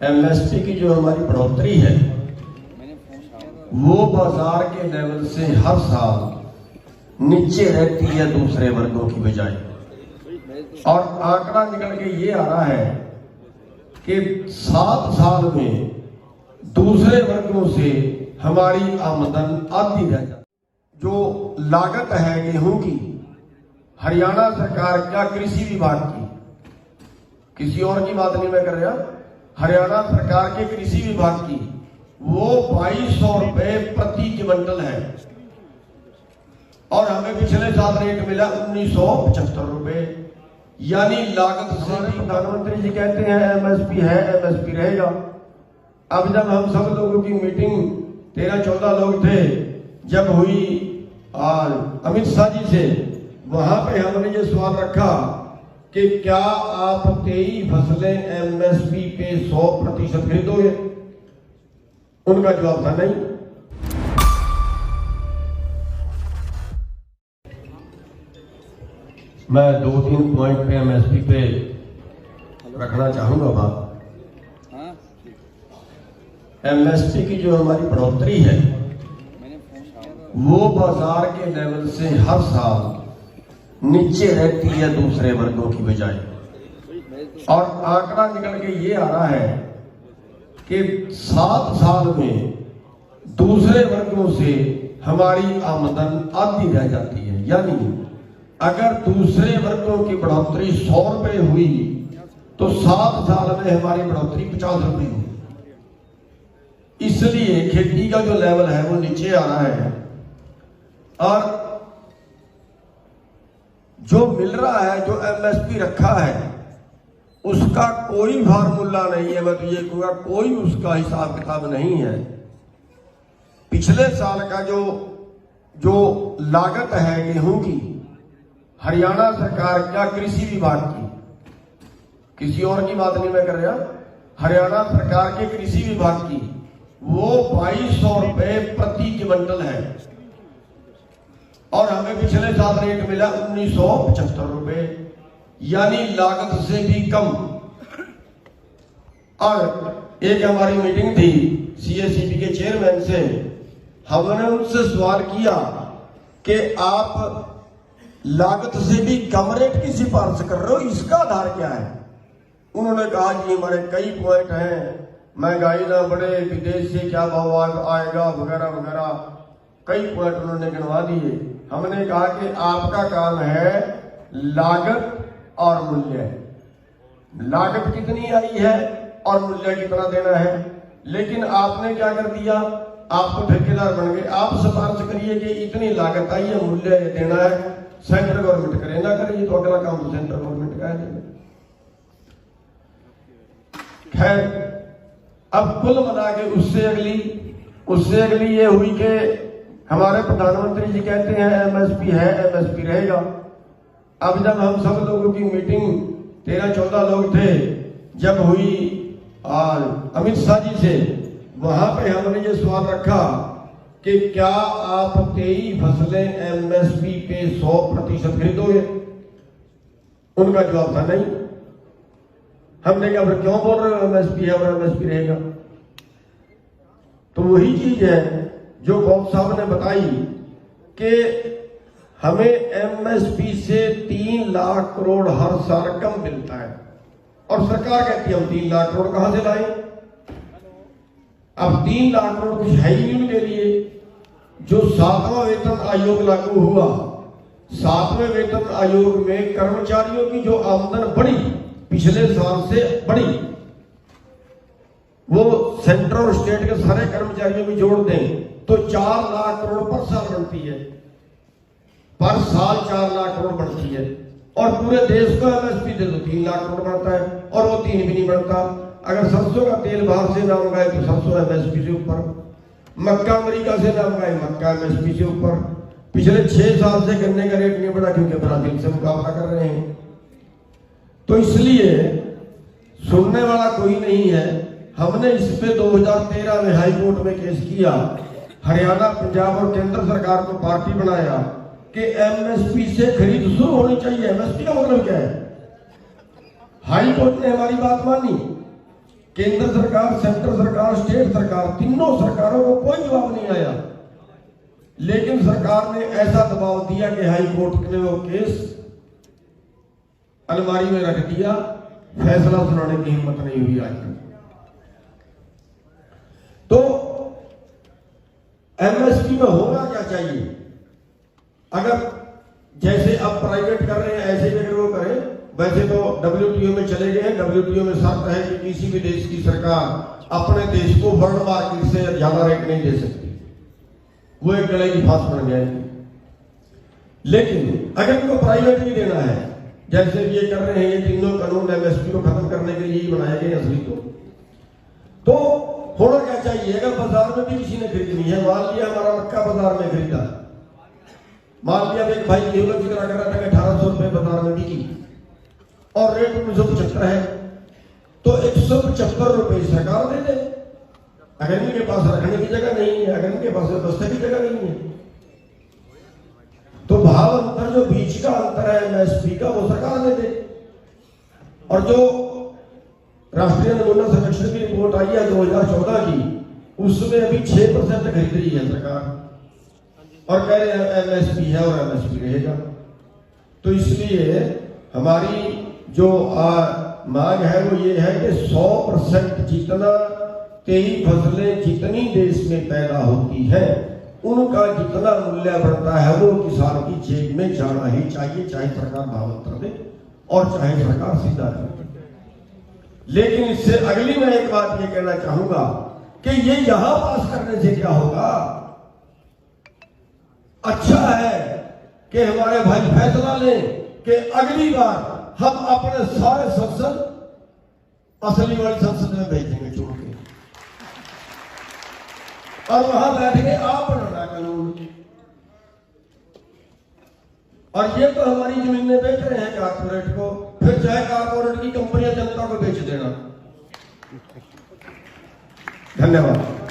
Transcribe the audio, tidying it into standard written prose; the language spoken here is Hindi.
एमएसपी की जो हमारी बढ़ोतरी है वो बाजार के लेवल से हर साल नीचे रहती है दूसरे वर्गों की बजाय, और आंकड़ा निकल के ये आ रहा है कि 7 साल में दूसरे वर्गों से हमारी आमदन आधी रह जाती। जो लागत है गेहूं की, हरियाणा सरकार का कृषि विभाग की, किसी और की बात नहीं मैं कर रहा, हरियाणा सरकार के कृषि विभाग की, वो 2200 रुपए प्रति क्विंटल है, और हमें पिछले साल रेट मिला 1975 रुपए। यानी लागत से प्रधानमंत्री जी कहते हैं एमएसपी है, एमएसपी रहेगा। अब जब हम सब लोगों की मीटिंग 13-14 लोग थे जब हुई अमित शाह जी से, वहां पे हमने ये सवाल रखा कि क्या आप 23 फसलें एमएसपी पे 100% खरीदोगे? उनका जवाब था नहीं। मैं 2-3 पॉइंट पे एमएसपी पे रखना चाहूंगा बात। एमएसपी की जो हमारी बढ़ोतरी है वो बाजार के लेवल से हर साल नीचे रहती है दूसरे वर्गों की बजाय, और आंकड़ा निकल के ये आ रहा है कि 7 साल में दूसरे वर्गों से हमारी आमदन आधी रह जाती है। यानी अगर दूसरे वर्गों की बढ़ोतरी 100 रुपए हुई तो 7 साल में हमारी बढ़ोतरी 50 रुपए हुई। इसलिए खेती का जो लेवल है वो नीचे आ रहा है, और जो मिल रहा है, जो एमएसपी रखा है, उसका कोई फार्मूला नहीं है। मैं तो ये कहूंगा कोई उसका हिसाब किताब नहीं है। पिछले साल का जो लागत है गेहूं की, हरियाणा सरकार का कृषि विभाग की, किसी और की बात नहीं मैं कर रहा, हरियाणा सरकार के कृषि विभाग की, वो 2200 रुपए प्रति क्विंटल है, और हमें पिछले साल रेट मिला 1975 रुपए। यानी लागत से भी कम। और एक हमारी मीटिंग थी सीएसीपी के चेयरमैन से, हमने उनसे सवाल किया कि आप लागत से भी कम रेट की सिफारिश कर रहे हो, इसका आधार क्या है? उन्होंने कहा जी हमारे कई पॉइंट हैं, महंगाई ना बढ़े, विदेश से क्या भाव आएगा वगैरह वगैरह, कई पॉइंट उन्होंने गिनवा दिए। हमने कहा कि आपका काम है लागत और मूल्य, लागत कितनी आई है और मूल्य कितना देना है। लेकिन आपने क्या कर दिया, आप तो ठेकेदार बन गए। आप सिफारिश करिए कि इतनी लागत आई है, मूल्य देना है, सेंट्रल गवर्नमेंट करे, ना करे तो अगला काम सेंट्रल गवर्नमेंट का है। खैर, अब कुल मिला के उससे अगली ये हुई कि हमारे प्रधानमंत्री जी कहते हैं एमएसपी है, एमएसपी रहेगा। अब जब हम सब लोगों की मीटिंग 13-14 लोग थे जब हुई अमित शाह जी से, वहां पे हमने ये सवाल रखा कि क्या आप 23 फसलें एमएसपी पे 100% खरीदोगे? उनका जवाब था नहीं। हमने कहा फिर क्यों बोल रहे हो एमएसपी है और एमएसपी रहेगा? तो वही चीज है जो गौब साहब ने बताई कि हमें एमएसपी से 3 लाख करोड़ हर साल कम मिलता है, और सरकार कहती है हम 3 लाख करोड़ कहां से लाए? अब 3 लाख करोड़ कुछ है ही नहीं उनके लिए। जो 7वां वेतन आयोग लागू हुआ, 7वें वेतन आयोग में कर्मचारियों की जो आमदन बढ़ी पिछले साल से बढ़ी, वो सेंट्रल और स्टेट के सारे कर्मचारियों की जोड़ दें तो 4 लाख करोड़ पर साल बनती है, पर साल 4 लाख करोड़ बढ़ती है। और पूरे देश को एमएसपी दे दो 3 लाख करोड़ बढ़ता है, और वो 3 भी नहीं बढ़ता। अगर सरसों का तेल बाहर से ना मंगाए तो सरसों एमएसपी से ऊपर, मक्का अमेरिका से ना मंगाए मक्का एमएसपी से ऊपर। पिछले 6 साल से गन्ने का रेट नहीं बढ़ा क्योंकि ब्राजील से मुकाबला कर रहे हैं। तो इसलिए सुनने वाला कोई नहीं है। हमने इस पे 2013 में हाई कोर्ट में केस किया, हरियाणा, पंजाब और केंद्र सरकार को पार्टी बनाया कि एमएसपी से खरीद शुरू होनी चाहिए। एमएसपी का मतलब क्या है? हाई कोर्ट ने हमारी बात मानी केंद्र सरकार, सेंट्रल सरकार, स्टेट सरकार, तीनों सरकारों को कोई जवाब नहीं आया। लेकिन सरकार ने ऐसा दबाव दिया कि हाई कोर्ट ने वो केस अलमारी में रख दिया, फैसला सुनाने की हिम्मत नहीं हुई आज तक। तो एमएसपी में होना क्या चाहिए? अगर जैसे आप प्राइवेट कर रहे हैं ऐसे ही अगर वो करें, वैसे तो WTO में चले गए हैं। WTO में शर्त है कि किसी भी देश की सरकार अपने देश को वर्ल्ड मार्केट से ज्यादा रेट नहीं दे सकती, वो एक गले की फांस बन गया। लेकिन अगर इनको प्राइवेट भी देना है, जैसे ये कर रहे हैं, ये तीनों कानून एमएसपी को खत्म करने के लिए ही बनाए गए असली तो होना क्या चाहिए? अगर बाजार में भी किसी ने खरीदनी है, मान लिया हमारा मक्का बाजार में खरीदा, मान लिया एक भाई गेहूं की तरह कर रहा था कि 1800 रुपए बाजार में बिकी और रेट 1975 है, तो 175 रुपए सरकार दे दे। अगर इनके पास रखने की जगह नहीं है, अगर इनके पास व्यवस्था की जगह नहीं है, तो भाव अंतर जो बीच का अंतर है एमएसपी का, वो सरकार दे दे। और जो राष्ट्रीय नमूना सर्वेक्षण की रिपोर्ट आई है 2014 की, उसमें अभी 6% खरीद रही है सरकार और कह रहे हैं एमएसपी है और एमएसपी रहेगा। तो इसलिए हमारी जो मांग है वो ये है कि 100% जितना कई फसलें जितनी देश में पैदा होती है उनका जितना मूल्य बढ़ता है वो किसान की जेब में जाना ही चाहिए, चाहे सरकार भावांतर दे और चाहे सरकार सीधा दे। लेकिन इससे अगली मैं एक बात ये कहना चाहूंगा कि ये यहां पास करने से क्या होगा? अच्छा है कि हमारे भाई फैसला लें कि अगली बार हम अपने सारे संसद असली वाली संसद में भेजेंगे चुन के, और वहां बैठेंगे आप बनाना कानून। और ये तो हमारी जमीनें बेच रहे हैं कारपोरेट को, फिर चाहे कारपोरेट की कंपनियां जनता को बेच देना। धन्यवाद।